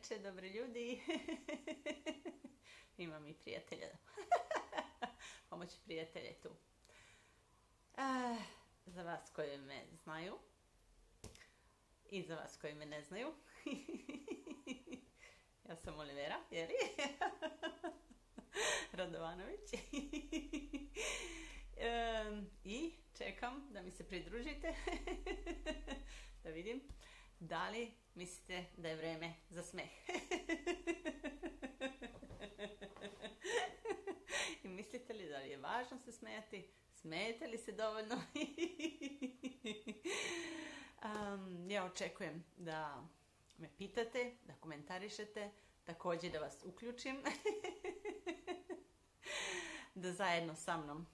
veče, dobri ljudi. Imam i prijatelja. Pomoć prijatelja je tu. Za vas koji me znaju i za vas koji me ne znaju. Ja sam Olivera, jeli? Radovanović. I čekam da mi se pridružite. Da vidim da li mislite da je vreme za smeh. I mislite li da li je važno se smijati? Smijete li se dovoljno? Ja očekujem da me pitate, da komentarišete, također da vas uključim, da zajedno sa mnom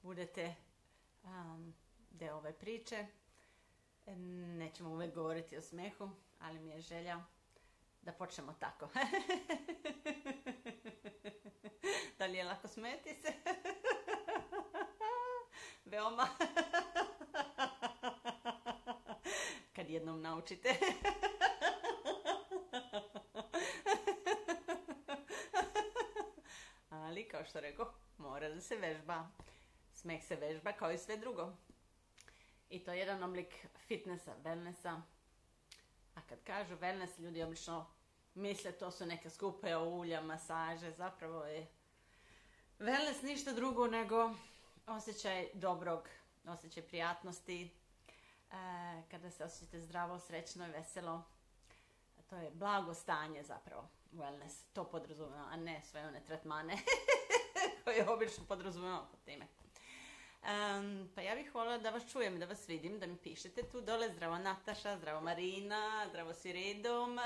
budete deo ove priče. Nećemo uvijek govoriti o smehu, ali mi je želja da počnemo tako. Da li je lako smeti se? Veoma. Kad jednom naučite. Ali, kao što rekao, mora da se vežba. Smeh se vežba kao i sve drugo. I to je jedan oblik fitnessa, wellnessa. A kad kažu wellness, ljudi obično misle to su neke skupe ulja, masaže. Zapravo je wellness ništa drugo nego osjećaj dobrog, osjećaj prijatnosti. Kada se osjećate zdravo, srećno i veselo. To je blagostanje zapravo, wellness. To podrazumijeva, a ne sve one tretmane koje obično podrazumijeva pod time. Pa ja bih voljela da vas čujem, da vas vidim, da mi pišete tu dole. Zdravo Nataša, zdravo Marina, zdravo svi redom.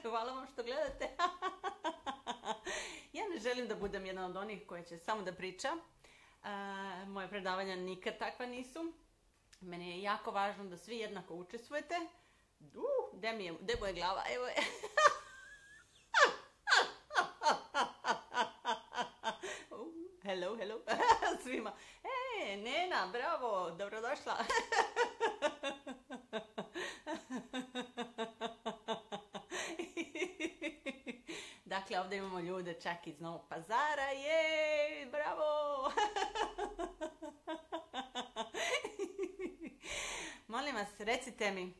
Hvala vam što gledate. Ja ne želim da budem jedna od onih koji će samo da priča. Moje predavanja nikad takva nisu. Meni je jako važno da svi jednako učestvujete. Gde mu je glava? Evo je. Hello. Svima. Nena, bravo, dobrodošla. Dakle, ovdje imamo ljude čak iz Novog Pazara. Bravo. Molim vas, recite mi,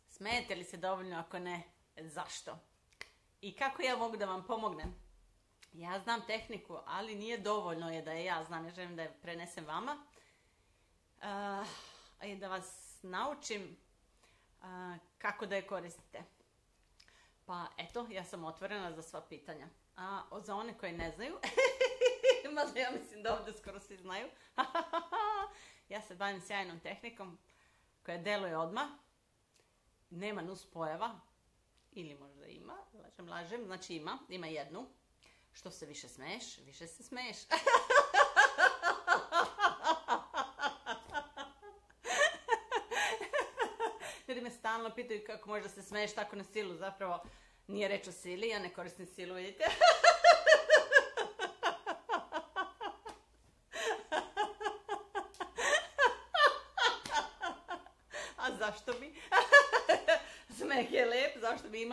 smijete li se dovoljno, ako ne, zašto? I kako ja mogu da vam pomognem? Ja znam tehniku, ali nije dovoljno je da je ja znam, ja želim da je prenesem vama. I da vas naučim kako da je koristite. Pa eto, ja sam otvorena za sva pitanja. A za one koji ne znaju, mada ja mislim da ovdje skoro svi znaju, ja se bavim sjajnom tehnikom koja deluje odmah. Nema nuspojava, ili možda ima, lažem, znači ima jednu. Što se više smeješ, više se smeješ. Ljudi me stalno pitaju kako možda se smeješ tako na silu. Zapravo nije reč o sili, ja ne koristim silu, vidite. A zašto bi? Smeh je lep, zašto bi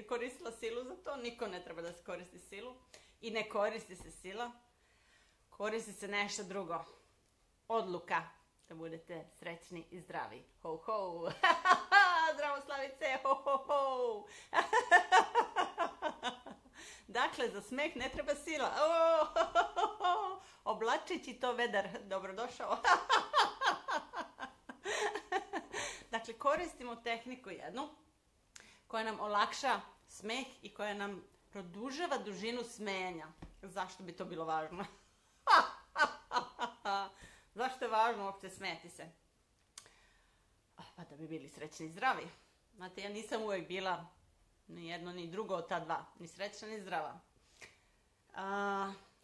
koristila silu za to? Niko ne treba da se koristi silu. I ne koristi se sila, koristi se nešto drugo. Odluka da budete srećni i zdravi. Ho, ho. Zdravo Slavice, ho, ho, ho. Dakle, za smeh ne treba sila. Oblačići to vedar, dobrodošao. Dakle, koristimo tehniku jednu koja nam olakša smeh i koja nam produžava dužinu smejanja. Zašto bi to bilo važno? Zašto je važno uopće smijati se? Pa da bi bili srećni i zdravi. Znate, ja nisam uvijek bila ni jedno ni drugo od ta dva. Ni srećna ni zdrava.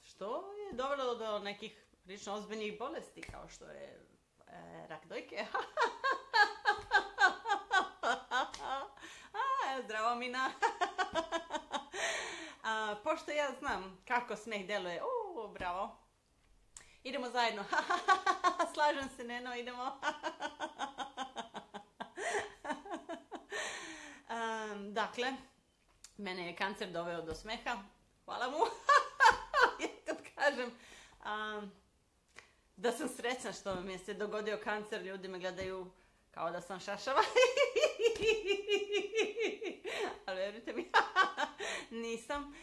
Što je dovelo do nekih prilično ozbiljnih bolesti, kao što je rak dojke. Zdravo Mina. Pošto ja znam kako smeh deluje, bravo. Idemo zajedno. Slažem se, Neno, idemo. Dakle, mene je kancer doveo do smeha. Hvala mu. Ja kad kažem da sam srećna što mi se dogodio kancer, ljudi me gledaju kao da sam šašava. Ali vjerujte mi, nisam.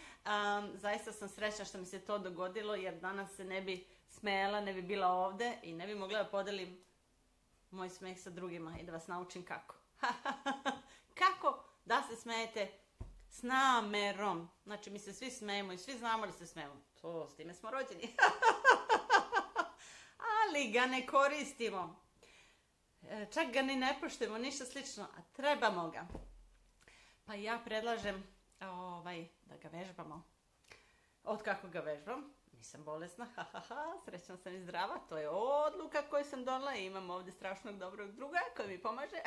Zaista sam srećna što mi se to dogodilo, jer danas se ne bi smejala, ne bi bila ovdje i ne bi mogla da podelim moj smeh sa drugima i da vas naučim kako. Kako da se smejete s namerom. Znači, mi se svi smejemo i svi znamo da se smejemo. To, s time smo rođeni. Ali ga ne koristimo. Čak ga ni ne poštujemo, ništa slično, a trebamo ga. Pa ja predlažem da ga vežbamo. Od kako ga vežbam? Nisam bolesna, srećna sam i zdrava. To je odluka koju sam donela i imam ovdje strašnog dobrog druga koji mi pomaže.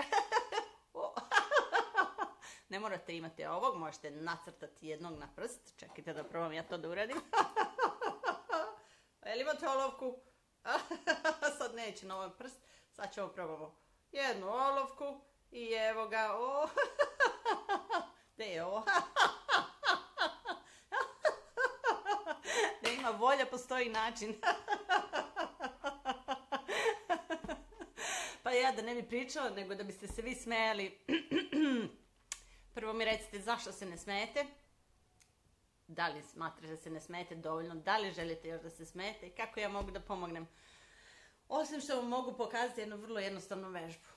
Ne morate imati ovog, možete nacrtati jednog na prst. Čekajte da probam ja to da uradim. Jel imate olovku? Sad neće na ovaj prst, sad ćemo probamo jednu olovku i evo ga. Gde je ovo? Da ima volja, postoji način. Pa ja da ne bi pričala, nego da biste se vi smejali. Prvo mi recite zašto se ne smejete. Da li smatrate da se ne smejete dovoljno? Da li želite još da se smejete? I kako ja mogu da pomognem? Osim što vam mogu pokazati jednu vrlo jednostavnu vežbu.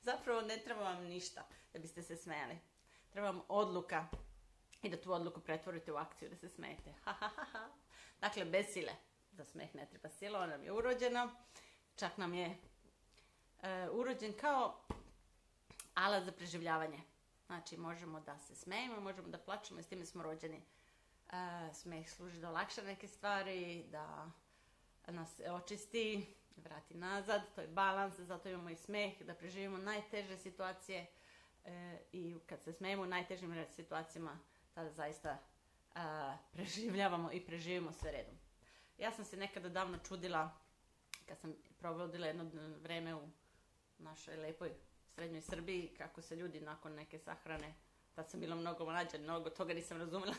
Zapravo ne treba vam ništa da biste se smejali. Treba vam odluka i da tu odluku pretvorite u akciju da se smejete. Dakle, bez sile. Za smeh ne treba sila, ona nam je urođena. Čak nam je urođen kao alat za preživljavanje. Znači, možemo da se smejemo, možemo da plačemo i s time smo rođeni. Smeh služi da olakša neke stvari, da nas očisti, vrati nazad, to je balans, zato imamo i smeh, da preživimo najteže situacije i kad se smejemo u najtežim situacijama, tada zaista preživljavamo i preživimo sve redom. Ja sam se nekada davno čudila, kad sam provodila jedno vreme u našoj lepoj srednjoj Srbiji, kako se ljudi nakon neke sahrane, tad sam bila mnogo mlađa, mnogo toga nisam razumela,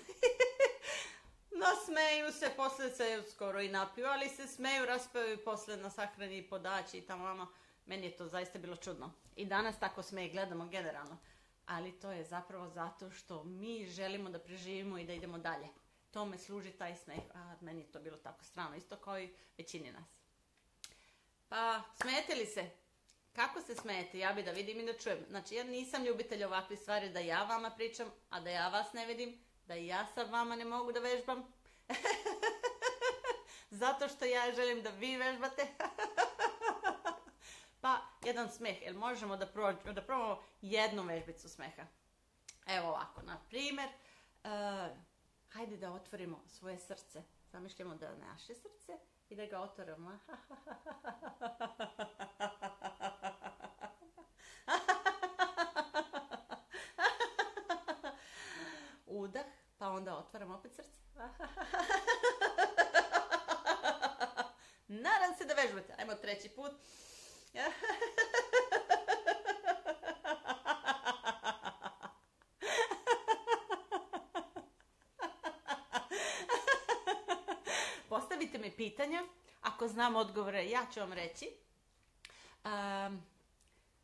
nasmeju se, posle se skoro i napiju, ali se smeju, raspevaju posle na sahrani i podaći i tamo. Meni je to zaista bilo čudno. I danas tako smeh gledamo generalno. Ali to je zapravo zato što mi želimo da preživimo i da idemo dalje. Tome služi taj smeh. Meni je to bilo tako strano, isto kao i većini nas. Pa, smijete li se? Kako se smijete? Ja bi da vidim i da čujem. Znači, ja nisam ljubitelj ovakvih stvari da ja vama pričam, a da ja vas ne vidim, da ja sa vama ne mogu da vežbam. Zato što ja želim da vi vežbate. Pa, jedan smeh. Jel možemo da probamo jednu vežbicu smeha? Evo ovako, na primjer, hajde da otvorimo svoje srce. Zamišljamo da naše srce i da ga otvorimo. Udah, pa onda otvaramo opet srce. Nadam se da vežbate. Ajmo treći put. Postavite mi pitanja. Ako znam odgovore, ja ću vam reći.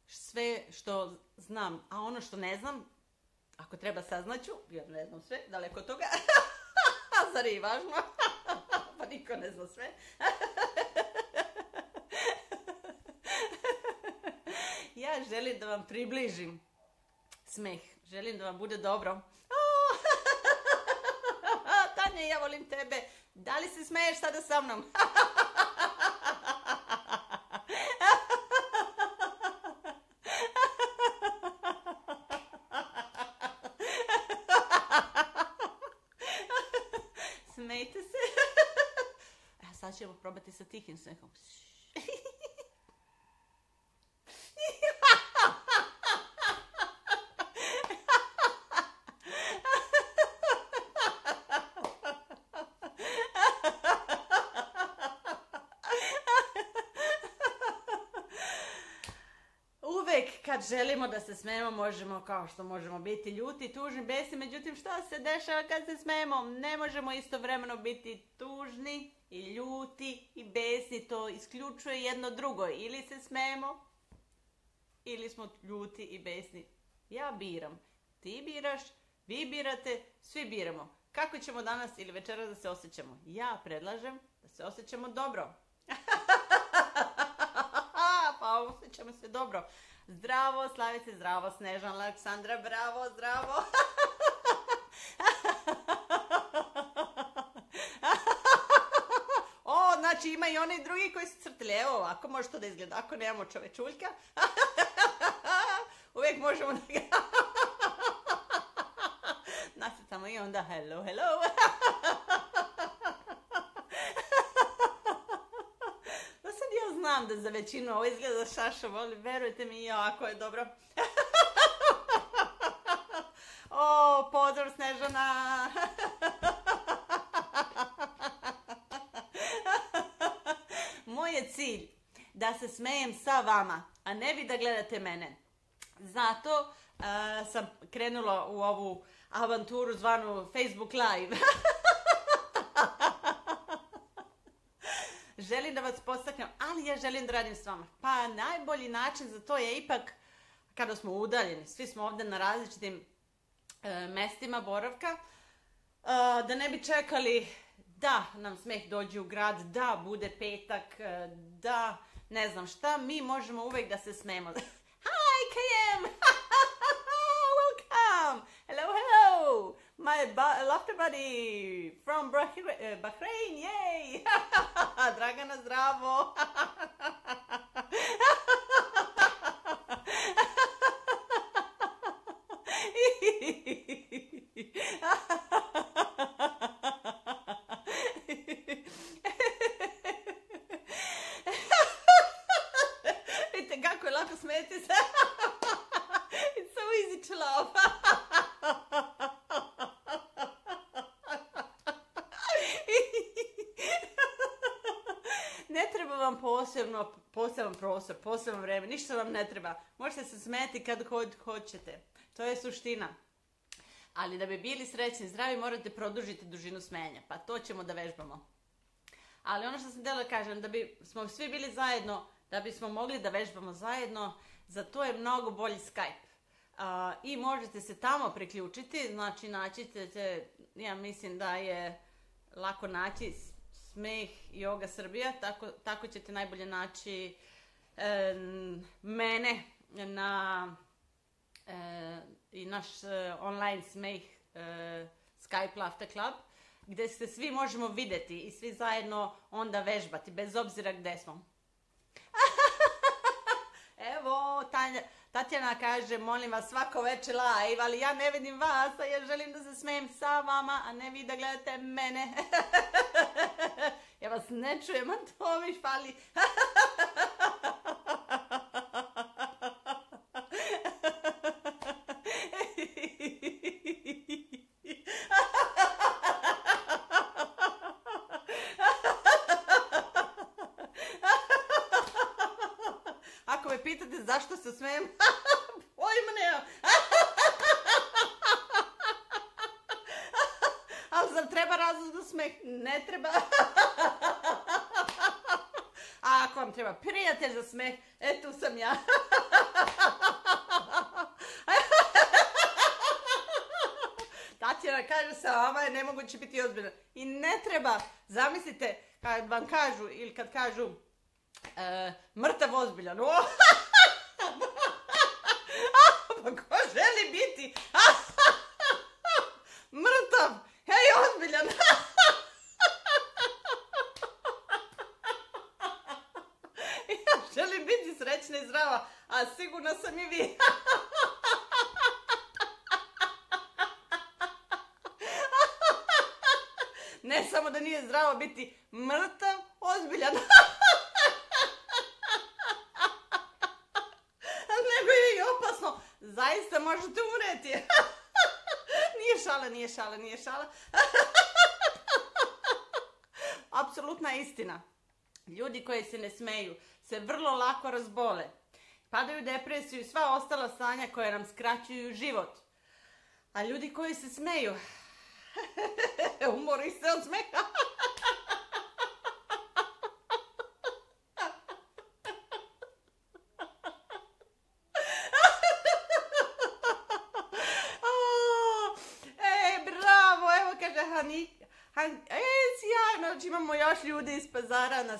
Sve što znam, a ono što ne znam, ako treba saznaću, jer ne znam sve, daleko od toga. Zar je i važno? Pa niko ne zna sve. Ja želim da vam približim smeh. Želim da vam bude dobro. Tanja, ja volim tebe. Da li se smeješ sada sa mnom? Smejte se. Sad ćemo probati sa tihim smehom. uvijek kad želimo da se smijemo, možemo, kao što možemo biti ljuti, tužni, besni, međutim šta se dešava kad se smijemo? Ne možemo istovremeno biti tužni i ljuti i besni, to isključuje jedno drugo. Ili se smijemo, ili smo ljuti i besni. Ja biram, ti biraš, vi birate, svi biramo. Kako ćemo danas ili večeras da se osjećamo? Ja predlažem da se osjećamo dobro. Pa osjećamo se dobro. Zdravo, Slavice, zdravo, Snežan, Aleksandra, bravo, zdravo. O, znači ima i oni drugi koji su crtili. Evo ovako može to da izgleda. Ako nemamo čovečuljka, uvijek možemo da ga nasjetamo i onda hello, hello. Znam da za većinu ovo izgleda šašavo, ali verujte mi, jako je dobro. O, pozdrav Snežana! Moj je cilj da se smejem sa vama, a ne vi da gledate mene. Zato sam krenula u ovu avanturu zvanu Facebook Live. Želim da vas postaknem, ali ja želim da radim s vama. Pa najbolji način za to je ipak kada smo udaljeni. Svi smo ovdje na različitim mestima boravka. Da ne bi čekali da nam smeh dođe u grad, da bude petak, da ne znam šta. Mi možemo uvijek da se smemo. Hi, KM! Welcome! Hello, hello! My laughter buddy from Bahrain, yay! Dragana, zdravo! Vidite kako je lako smijeti se. It's so easy to laugh. Ne treba vam poseban prostor, posebno vreme, ništa vam ne treba. Možete se smeti kad hoćete. To je suština. Ali da bi bili srećni i zdravi morate produžiti dužinu smenja. Pa to ćemo da vežbamo. Ali ono što sam htjela da kažem, da bi smo svi bili zajedno, da bismo mogli da vežbamo zajedno, za to je mnogo bolji Skype. I možete se tamo priključiti, znači naći ćete, ja mislim da je lako naći Smeh Yoga Srbija, tako ćete najbolje naći mene i naš online smeh Skype Laughter Club, gdje se svi možemo vidjeti i svi zajedno onda vežbati, bez obzira gdje smo. Evo, Tatjana kaže, molim vas svako večer live, ali ja ne vidim vas, a ja želim da se smijem sa vama, a ne vi da gledate mene. Ja vas ne čujem, a to mi fali. Ako me pitate zašto se smijem, pojma nemam. Ali zar treba razlog za smeh? Ne treba. A ako vam treba prijatelj za smeh, tu sam ja. Tatjana kaže, sa vama je nemoguće biti ozbiljno. I ne treba, zamislite, kad vam kažu, ili kad kažu mrtav ozbiljan. Pa ko želi biti mrtav, hej, ozbiljan. Ja želim biti srećna i zdrava, a sigurno sam i vi. Ne samo da nije zdravo biti mrtav, ozbiljan. Nego je i opasno. Zaista možete umreti. Nije šala. Apsolutna istina. Ljudi koji se ne smeju se vrlo lako razbole. padaju u depresiju i sva ostala stanja koja nam skraćuju život. A ljudi koji se smeju, umori se od smeha. Bravo, evo kaže sjajno, znači imamo još ljudi iz Pazara,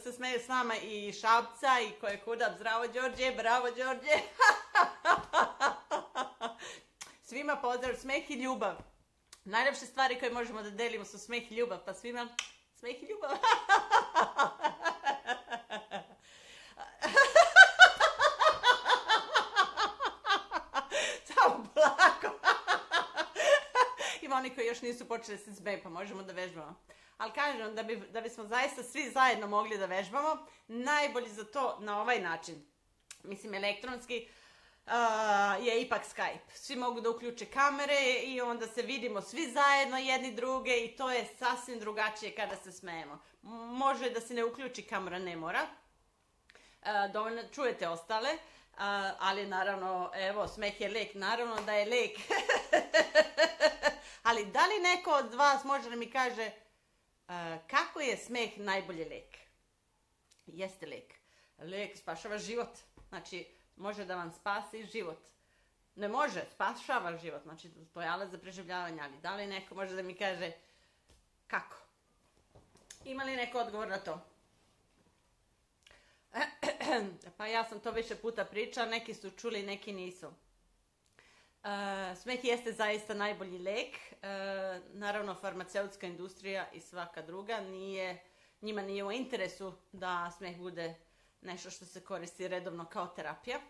se smeju s nama i Šapca i koje kuda, zdravo Đorđe, bravo Đorđe. Svima pozdrav, smeh i ljubav. Najljepše stvari koje možemo da delimo su smeh i ljubav, pa svima smeh i ljubav. Samo polako. Ima oni koji još nisu počeli se smeju, pa možemo da vežbamo. Ali kažem, da bismo zaista svi zajedno mogli da vežbamo, najbolji za to na ovaj način, mislim elektronski, je ipak Skype. Svi mogu da uključe kamere i onda se vidimo svi zajedno jedni druge i to je sasvim drugačije kada se smejemo. Može da se ne uključi kamera, ne mora. Dovoljno čujete ostale, ali naravno, evo, smeh je lek, naravno da je lek. Ali da li neko od vas može da mi kaže kako je smeh najbolji lek? Jeste lek. Lek spašava život. Znači, može da vam spasi život. Ne može, spašava život. Znači, to je alat za preživljavanje. Ali da li neko može da mi kaže kako? Ima li neko odgovor na to? Pa ja sam to više puta pričala. Neki su čuli, neki nisu. Smeh jeste zaista najbolji lek. Naravno, farmaceutska industrija i svaka druga njima nije u interesu da smeh bude nešto što se koristi redovno kao terapija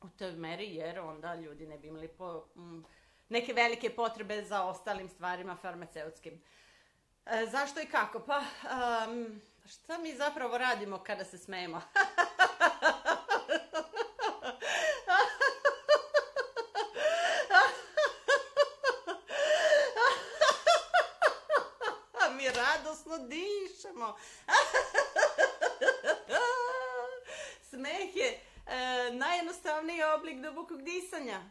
u toj meri, jer onda ljudi ne bi imali neke velike potrebe za ostalim stvarima farmaceutskim. Zašto i kako? Pa šta mi zapravo radimo kada se smejemo? Mi radosno dišemo. Smeh je najjednostavniji oblik dubokog disanja.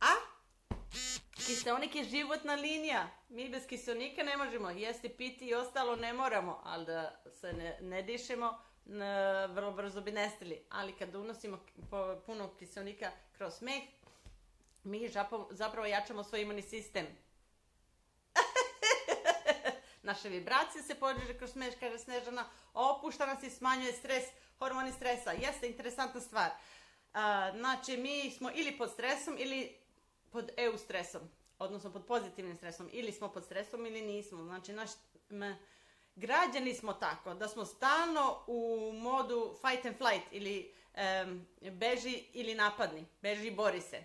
A kiseonik je životna linija. Mi bez kiseonika ne možemo jesti, piti i ostalo ne moramo, ali da se ne dišemo, vrlo brzo bi nestali. Ali kad unosimo puno kiseonika kroz smeh, mi zapravo jačamo svoj imunni sistem. Naše vibracije se podiže kroz smeh, kaže Snežana, opušta nas i smanjuje stres, hormoni stresa. Jeste interesantna stvar. Znači, mi smo ili pod stresom ili pod EU stresom, odnosno pod pozitivnim stresom. Ili smo pod stresom ili nismo. Znači, građani smo tako da smo stalno u modu fight and flight ili beži ili napadni, beži i bori se.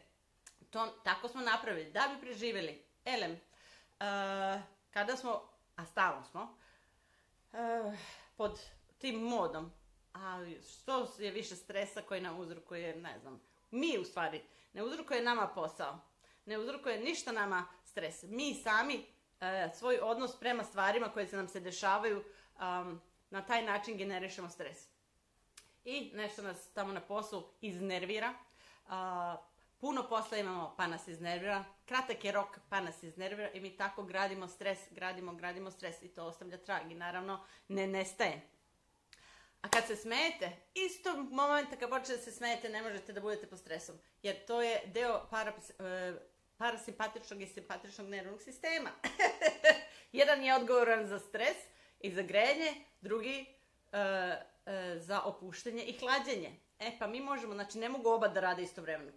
Tako smo napravili da bi preživjeli. Kada smo, a stalno smo, pod tim modom, a što je više stresa koji nam uzrokuje, ne znam, mi u stvari, ne uzrokuje nama posao, ne uzrokuje ništa nama stres. Mi sami svoj odnos prema stvarima koje se nam se dešavaju, na taj način generišemo stres. I nešto nas tamo na poslu iznervira, puno posla imamo pa nas iznervira, kratak je rok pa nas iznervira i mi tako gradimo stres, gradimo stres i to ostavlja trag i naravno ne nestaje. A kad se smejete, istog momenta kad počnete da se smejete ne možete da budete pod stresom, jer to je deo parasimpatičnog i simpatičnog nervnog sistema. Jedan je odgovoran za stres i za grejanje, drugi za opuštenje i hlađenje. Pa mi možemo, znači ne mogu oba da rade istovremeno,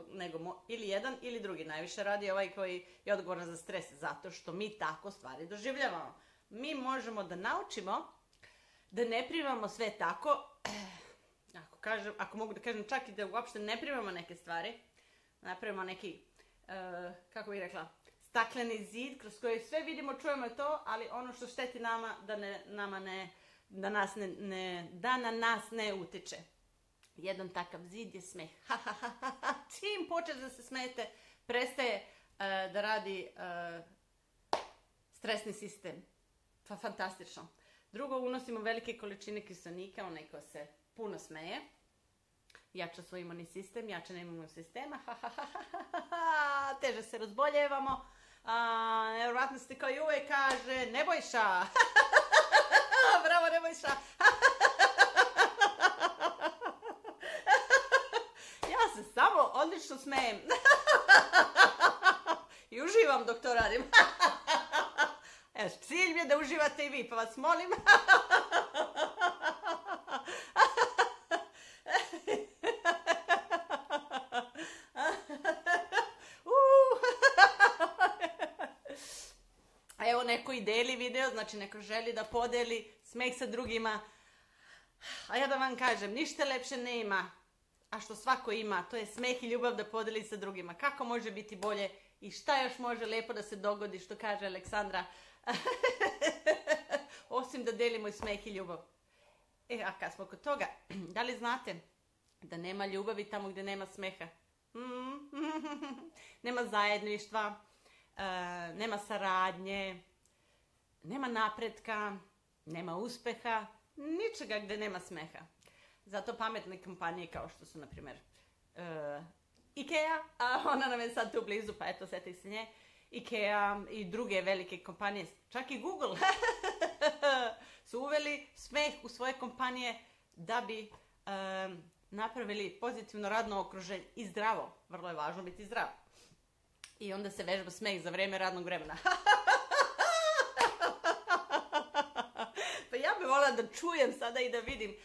nego ili jedan ili drugi. Najviše radi ovaj koji je odgovoran za stres, zato što mi tako stvari doživljavamo. Mi možemo da naučimo da ne primamo sve tako, ako mogu da kažem čak i da uopšte ne primamo neke stvari, napravimo neki, kako bih rekla, stakleni zid kroz koji sve vidimo, čujemo to, ali ono što šteti nama da na nas ne utiče. Jedan takav zid je smeh. Čim počeš da se smejete, prestaje da radi stresni sistem. Pa fantastično. Drugo, unosimo velike količine kiseonika, onaj ko se puno smeje. jača svoj imunni sistem, jača imunnog sistema, teže se razboljevamo, nevjerovatnosti kao i uvijek kaže, Nebojša, bravo Nebojša, ja se samo odlično smijem i uživam dok to radim. Evo, cilj mi je da uživate i vi, pa vas molim. Evo, neko i deli video, znači neko želi da podeli smeh sa drugima. A ja da vam kažem, ništa lepše nema, a što svako ima, to je smeh i ljubav da podeli sa drugima. Kako može biti bolje i šta još može lijepo da se dogodi, što kaže Aleksandra, osim da delimo i smeh i ljubav. A kad smo kod toga, da li znate da nema ljubavi tamo gdje nema smeha? Nema zajedništva, nema saradnje, nema napretka, nema uspeha, ničega gdje nema smeha. Zato pametne kompanije kao što su, na primjer, Ikea, a ona nam je sad tu blizu, pa eto, sjetite se nje, Ikea i druge velike kompanije, čak i Google, su uveli smeh u svoje kompanije da bi napravili pozitivno radno okruženje i zdravo. Vrlo je važno biti zdrav. I onda se vežba smeh za vrijeme radnog vremena. Pa ja bih volila da čujem sada i da vidim.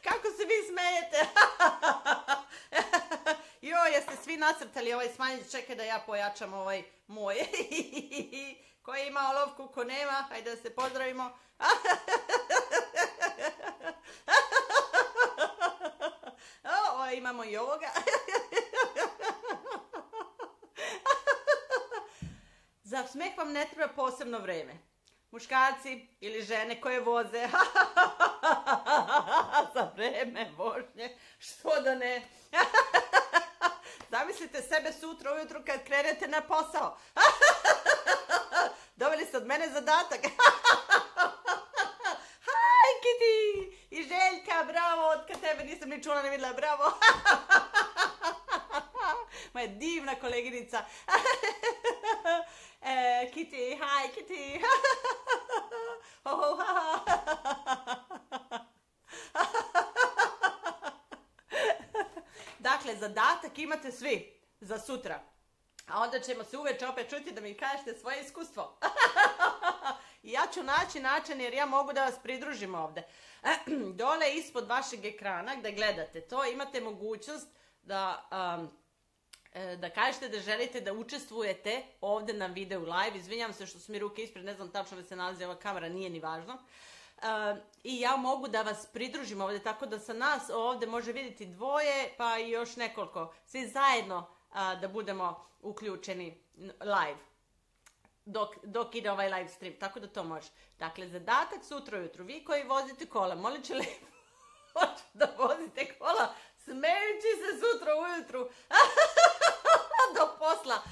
Kako se vi smejete? Joj, jeste svi nacrtali ovaj smanjić, čekaj da ja pojačam ovaj moj. Ko je imao olovku, ko nema, hajde da se pozdravimo. Imamo i ovoga. Za smeh vam ne treba posebno vreme. Muškarci ili žene koje voze. Za vreme vožnje. Što da ne? Zamislite sebe sutra ujutru kad krenete na posao. Dobili ste od mene zadatak. Haj, Kitty! I Željka, bravo, od kad tebe nisam ni čula, ne vidjela, bravo. Moja divna koleginica. Kitty, haj, Kitty. Dakle, zadatak imate svi za sutra. A onda ćemo se uveče opet čuti da mi kažete svoje iskustvo. I ja ću naći način jer ja mogu da vas pridružim ovdje. Dole ispod vašeg ekrana gdje gledate to imate mogućnost da kažete da želite da učestvujete ovdje na videu live. Izvinjam se što su mi ruke ispred, ne znam tačno da se nalazi ova kamera, nije ni važno. I ja mogu da vas pridružim ovdje, tako da sa nas ovdje može vidjeti dvoje pa i još nekoliko. Svi zajedno da budemo uključeni live. Dok ide ovaj live stream, tako da to može. Dakle, zadatak sutra ujutru, vi koji vozite kola, molit će lijepo da vozite kola, smejući se sutra ujutru do posla.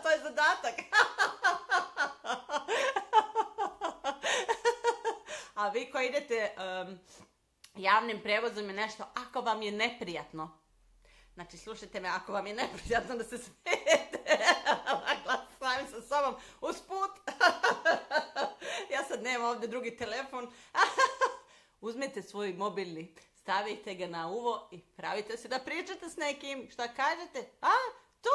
To je zadatak. A vi koji idete javnim prevozom je nešto, ako vam je neprijatno, znači, slušajte me, ako vam je neprijatno da se smijete, glasam sa sobom, usput, ja sad nemam ovdje drugi telefon, uzmite svoj mobilni, stavite ga na uvo i pravite se da pričate s nekim, šta kažete? To!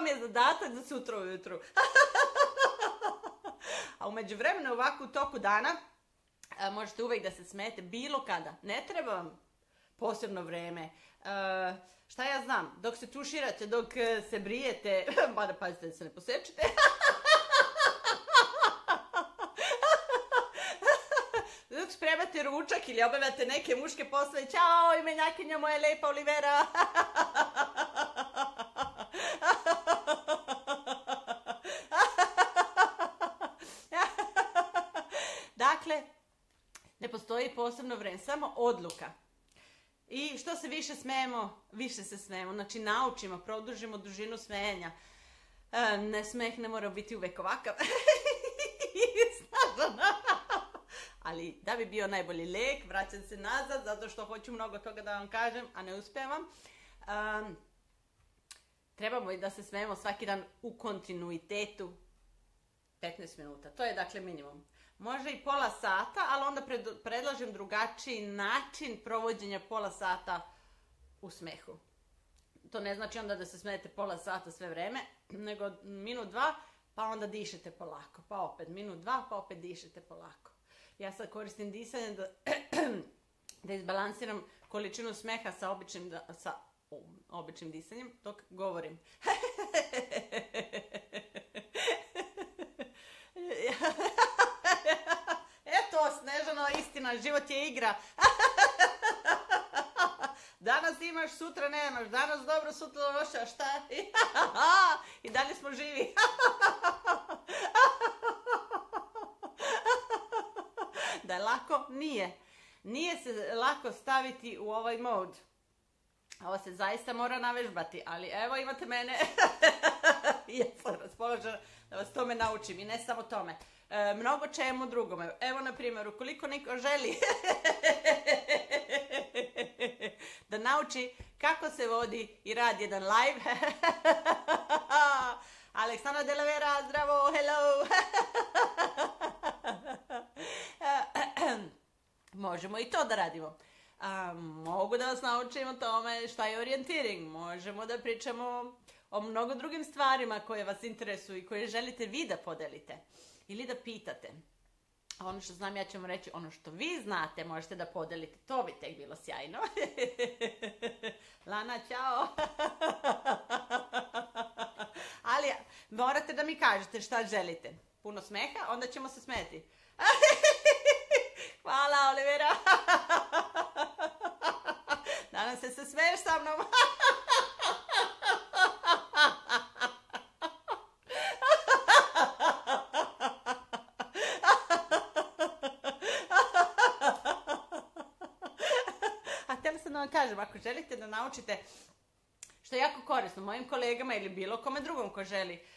Je zadatak za sutra ujutru. A u međuvremenu ovako u toku dana možete uvijek da se smijete bilo kada. Ne treba vam posebno vreme. Šta ja znam, dok se tuširate, dok se brijete, mada pazite da se ne posečete. Dok spremate ručak ili obavljate neke muške poslove. Ćao, imenjakinja moja lepa Olivera. Dakle, ne postoji posebno vrijeme, samo odluka. I što se više smejemo, više se smejemo. Znači, naučimo, produžimo dužinu smejenja. Ne, smeh ne mora biti uvijek ovakav. Ali da bi bio najbolji lijek, vraćam se nazad, zato što hoću mnogo toga da vam kažem, a ne uspijevam. Trebamo i da se smejemo svaki dan u kontinuitetu 15 minuta. To je dakle minimum. Može i pola sata, ali onda predlažem drugačiji način provođenja pola sata u smehu. To ne znači onda da se smijete pola sata sve vreme, nego minut, dva, pa onda dišete polako. Pa opet minut, dva, pa opet dišete polako. Ja sad koristim disanje da izbalansiram količinu smeha sa običnim disanjem dok govorim. Eto, Snežano, istina, život je igra. Danas imaš, sutra nemaš, danas dobro, sutra loše, a šta? I dalje smo živi. Da je lako? Nije. Nije se lako staviti u ovaj mod. Ovo se zaista mora navežbati, ali evo imate mene. Ja sam raspoložena da vas tome naučim i ne samo tome. Mnogo čemu drugome. Evo, na primjer, ukoliko neko želi da nauči kako se vodi i radi jedan live. Aleksandra De La Vera, zdravo, hello. Možemo i to da radimo. Mogu da vas naučim o tome šta je orijentiring. Možemo da pričamo o mnogo drugim stvarima koje vas interesuju i koje želite vi da podelite. Ili da pitate. A ono što znam, ja ću vam reći, ono što vi znate možete da podelite. To bi tek bilo sjajno. Lana, čao. Ali morate da mi kažete šta želite. Puno smeha, onda ćemo se smeti. Hvala, Olivera. Danas se smeješ sa mnom. A htjela sam da vam kažem, ako želite da naučite, što je jako korisno mojim kolegama ili bilo kome drugom ko želi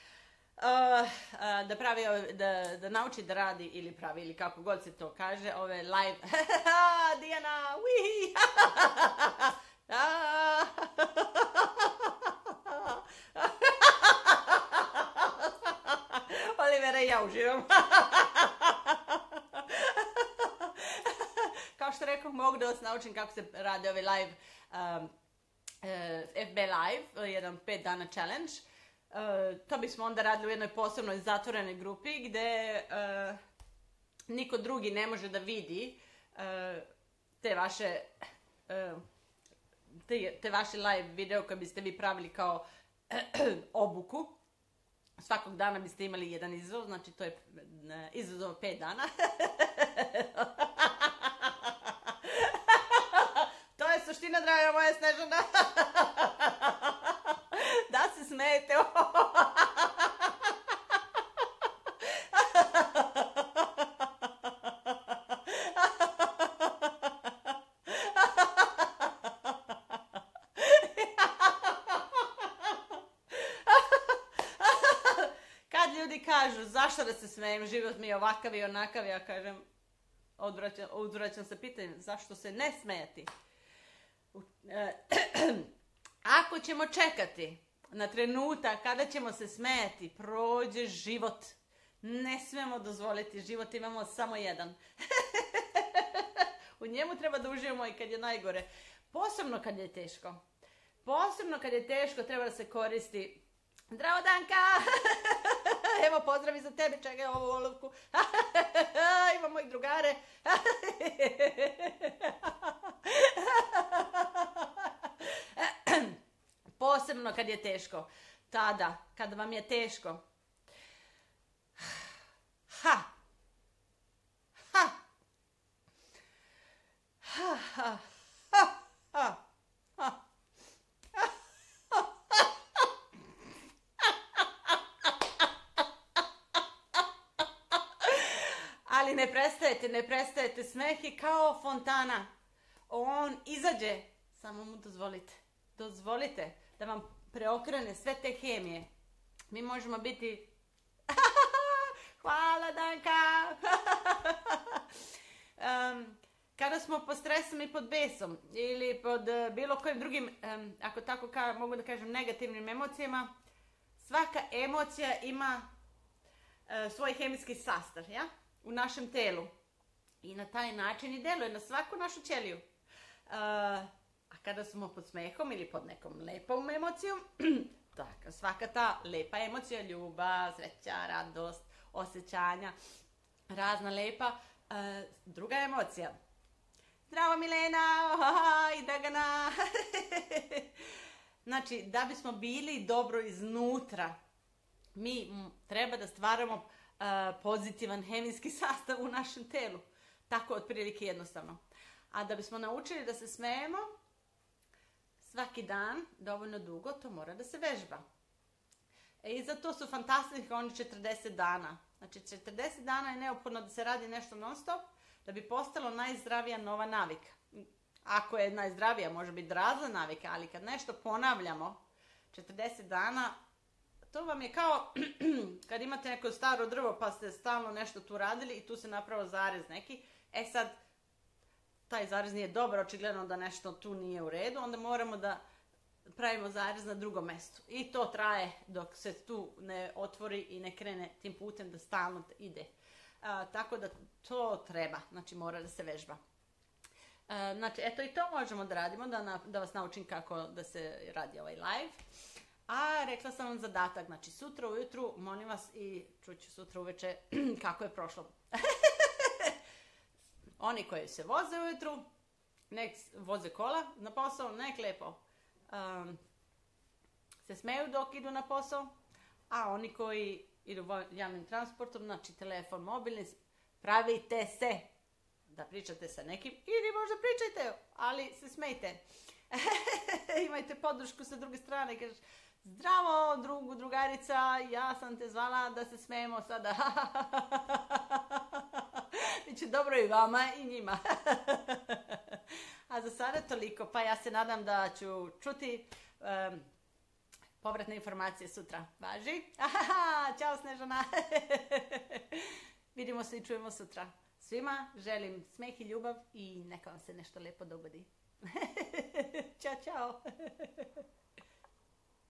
da pravi, da nauči da radi ili pravi, ili kako god se to kaže, ove live. Dijana, wihi. Olivera i ja uživam. Kao što rekao, mogu da vas naučim kako se radi ove live, FB Live, jedan 5 dana challenge. To bismo onda radili u jednoj posebnoj zatvorenoj grupi gdje niko drugi ne može da vidi te vaše live video koje biste vi pravili kao obuku. Svakog dana biste imali jedan izazov, znači to je izazov 5 dana. To je suština, draga moja Snežana. Da se smijete. Kad ljudi kažu zašto da se smijem, život mi je ovakav i onakav, ja kažem, odvraćam se pitanjem zašto se ne smijeti. Ako ćemo čekati na trenutak kada ćemo se smijeti, prođe život. Ne smijemo dozvoliti, život imamo samo jedan. U njemu treba da uživamo i kad je najgore. Posebno kad je teško. Posebno kad je teško treba da se koristi. Zdravo, Danka! Evo, pozdrav i za tebe, čekaj ovu olovku. Imamo i drugare. Posebno kad je teško. Tada, kad vam je teško. Ha! Ha! Ha! Ha! Ha! Ha! Ha! Ali ne prestajete, smeh je kao fontana. On izađe, samo mu dozvolite da vam preokrene sve te hemije. Mi možemo biti hvala Danka. Kada smo pod stresom i pod besom ili pod bilo kojim drugim, ako tako mogu da kažem, negativnim emocijama, svaka emocija ima svoj hemijski sastav, ja? U našem telu. I na taj način i deluje na svaku našu ćeliju. A kada smo pod smehom ili pod nekom lepom emocijom, tako, svaka ta lepa emocija, ljubav, sreća, radost, osjećanja, razna lepa, druga emocija. Zdravo Milena, i Dragana. Znači, da bismo bili dobro iznutra, mi treba da stvaramo pozitivan hemijski sastav u našem telu. Tako otprilike jednostavno. A da bismo naučili da se smejemo svaki dan, dovoljno dugo, to mora da se vežba. I za to su fantastični oni 40 dana. Znači 40 dana je neophodno da se radi nešto non stop, da bi postalo najzdravija nova navika. Ako je najzdravija, može biti razna navika, ali kad nešto ponavljamo 40 dana, to vam je kao kad imate neko staro drvo pa ste stalno nešto tu radili i tu se napravio zarez neki. Sad, taj zarez nije dobar, očigledno da nešto tu nije u redu, onda moramo da pravimo zarez na drugom mjestu. I to traje dok se tu ne otvori i ne krene tim putem da stalno ide. Tako da to treba, znači mora da se vežba. Znači, eto i to možemo da radimo, da vas naučim kako da se radi ovaj live. A rekla sam vam zadatak, znači sutra ujutru, molim vas, i čuću sutra uveče kako je prošlo. Oni koji se voze ujutru, nek voze kola na posao, nek lepo se smeju dok idu na posao, a oni koji idu javnim transportom, znači telefon, mobilni, pravite se da pričate sa nekim ili možda pričajte, ali se smejte. Imajte podršku sa druge strane, kažeš zdravo drugarica, ja sam te zvala da se smejemo sada. Biće dobro i vama i njima. A za sada toliko, pa ja se nadam da ću čuti povratne informacije sutra. Važi? Ćao Snežana. Vidimo se i čujemo sutra. Svima želim smeh i ljubav i neka vam se nešto lepo dogodi. Ćao, čao.